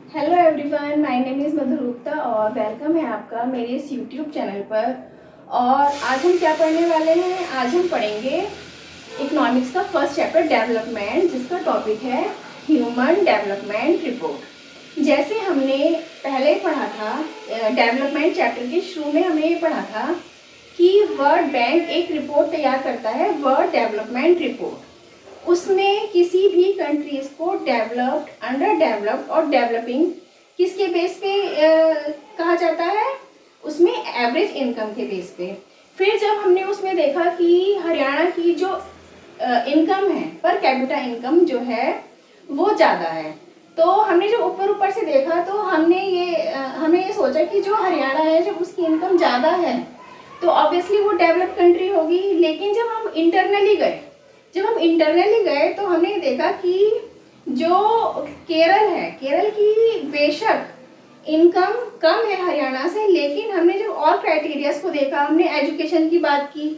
Hello everyone, my name is Madhu Gupta और welcome है आपका मेरे इस यूट्यूब चैनल पर। और आज हम क्या पढ़ने वाले हैं? आज हम पढ़ेंगे इकोनॉमिक्स का फर्स्ट चैप्टर डेवलपमेंट, जिसका टॉपिक है ह्यूमन डेवलपमेंट रिपोर्ट। जैसे हमने पहले पढ़ा था, डेवलपमेंट चैप्टर के शुरू में हमने ये पढ़ा था कि वर्ल्ड बैंक एक रिपोर्ट तैयार करता है, वर्ल्ड डेवलपमेंट रिपोर्ट। उसमें किसी भी कंट्रीज़ को डेवलप्ड, अंडर डेवलप्ड और डेवलपिंग किसके बेस पे कहा जाता है? उसमें एवरेज इनकम के बेस पे। फिर जब हमने उसमें देखा कि हरियाणा की जो इनकम है, पर कैपिटा इनकम जो है वो ज़्यादा है, तो हमने जो ऊपर ऊपर से देखा तो हमने ये सोचा कि जो हरियाणा है, जब उसकी इनकम ज़्यादा है तो ऑब्वियसली वो डेवलप कंट्री होगी। लेकिन जब हम इंटरनली गए तो हमने देखा कि जो केरल है, केरल की बेशक इनकम कम है हरियाणा से, लेकिन हमने जब और क्राइटेरियाज को देखा, हमने एजुकेशन की बात की,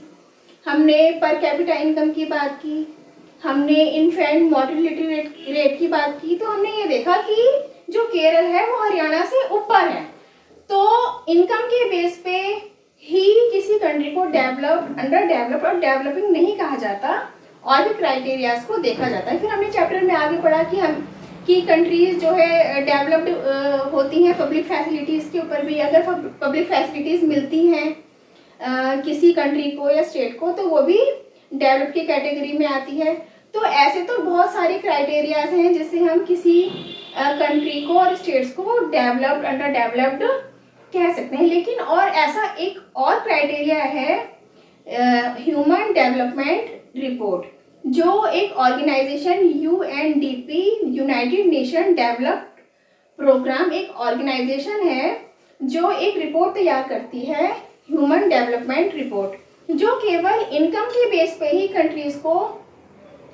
हमने पर कैपिटा इनकम की बात की, हमने इन्फेंट मोर्टेलिटी रेट की बात की, तो हमने ये देखा कि जो केरल है वो हरियाणा से ऊपर है। तो इनकम के बेस पे ही किसी कंट्री को डेवलप्ड, अंडर डेवलप्ड और डेवलपिंग नहीं कहा जाता, और भी क्राइटेरियाज को देखा जाता है। फिर हमने चैप्टर में आगे पढ़ा कि कंट्रीज जो है डेवलप्ड होती हैं पब्लिक फैसिलिटीज़ के ऊपर भी। अगर पब्लिक फैसिलिटीज़ मिलती हैं किसी कंट्री को या स्टेट को, तो वो भी डेवलप की कैटेगरी में आती है। तो ऐसे तो बहुत सारे क्राइटेरियाज हैं जिससे हम किसी कंट्री को और स्टेट्स को डेवलप्ड, अंडर डेवलप्ड कह सकते हैं। लेकिन और ऐसा एक और क्राइटेरिया है ह्यूमन डेवलपमेंट रिपोर्ट, जो एक organization UNDP, United Nation developed programme, एक ऑर्गेनाइजेशन है जो एक रिपोर्ट तैयार करती है, ह्यूमन डेवलपमेंट रिपोर्ट, जो केवल इनकम के बेस पे ही कंट्रीज को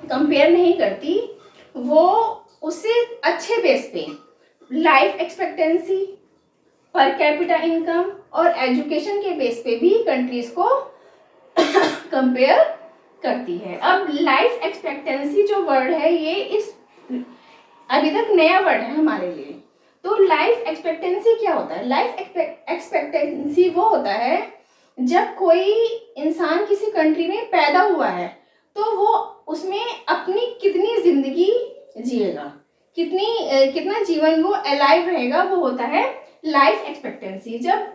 कंपेयर नहीं करती, वो उससे अच्छे बेस पे life expectancy, per capita income और एजुकेशन के बेस पे भी कंट्रीज को कंपेयर करती है। अब लाइफ एक्सपेक्टेंसी जो वर्ड है, ये अभी तक नया वर्ड है हमारे लिए। तो लाइफ एक्सपेक्टेंसी क्या होता है? लाइफ एक्सपेक्टेंसी वो होता है जब कोई इंसान किसी कंट्री में पैदा हुआ है तो वो उसमें अपनी कितनी जिंदगी जिएगा, कितना जीवन वो अलाइव रहेगा, वो होता है लाइफ एक्सपेक्टेंसी। जब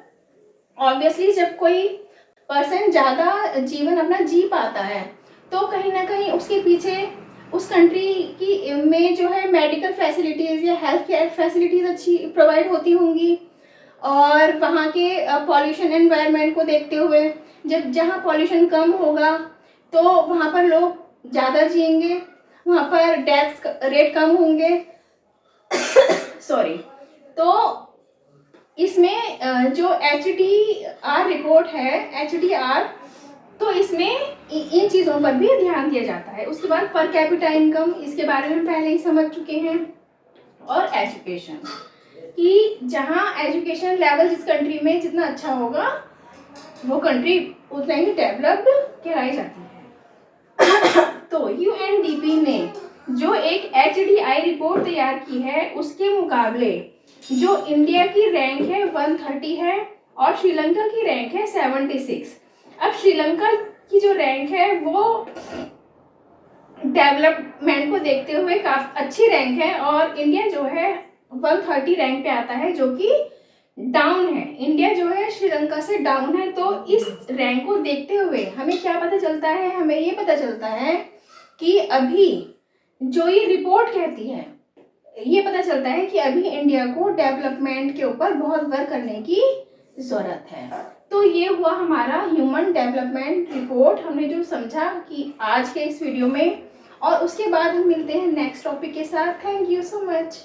ऑब्वियसली जब कोई पर्सन ज़्यादा जीवन अपना जी पाता है तो कहीं ना कहीं उसके पीछे उस कंट्री की में जो है मेडिकल फैसिलिटीज़ या हेल्थ केयर फैसिलिटीज़ अच्छी प्रोवाइड होती होंगी। और वहाँ के पॉल्यूशन एनवायरनमेंट को देखते हुए, जहाँ पॉल्यूशन कम होगा तो वहाँ पर लोग ज़्यादा जिएंगे, वहाँ पर डेथ रेट कम होंगे। सॉरी। तो इसमें जो HDR रिपोर्ट है, HDR, तो इसमें इन चीज़ों पर भी ध्यान दिया जाता है। उसके बाद पर कैपिटा इनकम, इसके बारे में पहले ही समझ चुके हैं। और एजुकेशन, कि जहाँ एजुकेशन लेवल जिस कंट्री में जितना अच्छा होगा वो कंट्री उतना ही डेवलप्ड कहलाई जाती है। तो यूएनडीपी ने जो एक HDI रिपोर्ट तैयार की है, उसके मुकाबले जो इंडिया की रैंक है 130 है और श्रीलंका की रैंक है 76। अब श्रीलंका की जो रैंक है वो डेवलपमेंट को देखते हुए काफी अच्छी रैंक है, और इंडिया जो है 130 रैंक पे आता है, जो कि डाउन है। इंडिया जो है श्रीलंका से डाउन है। तो इस रैंक को देखते हुए हमें क्या पता चलता है? हमें ये पता चलता है कि अभी जो ये रिपोर्ट कहती है, ये पता चलता है कि अभी इंडिया को डेवलपमेंट के ऊपर बहुत वर्क करने की ज़रूरत है। तो ये हुआ हमारा ह्यूमन डेवलपमेंट रिपोर्ट, हमने जो समझा कि आज के इस वीडियो में। और उसके बाद हम मिलते हैं नेक्स्ट टॉपिक के साथ। Thank you so much.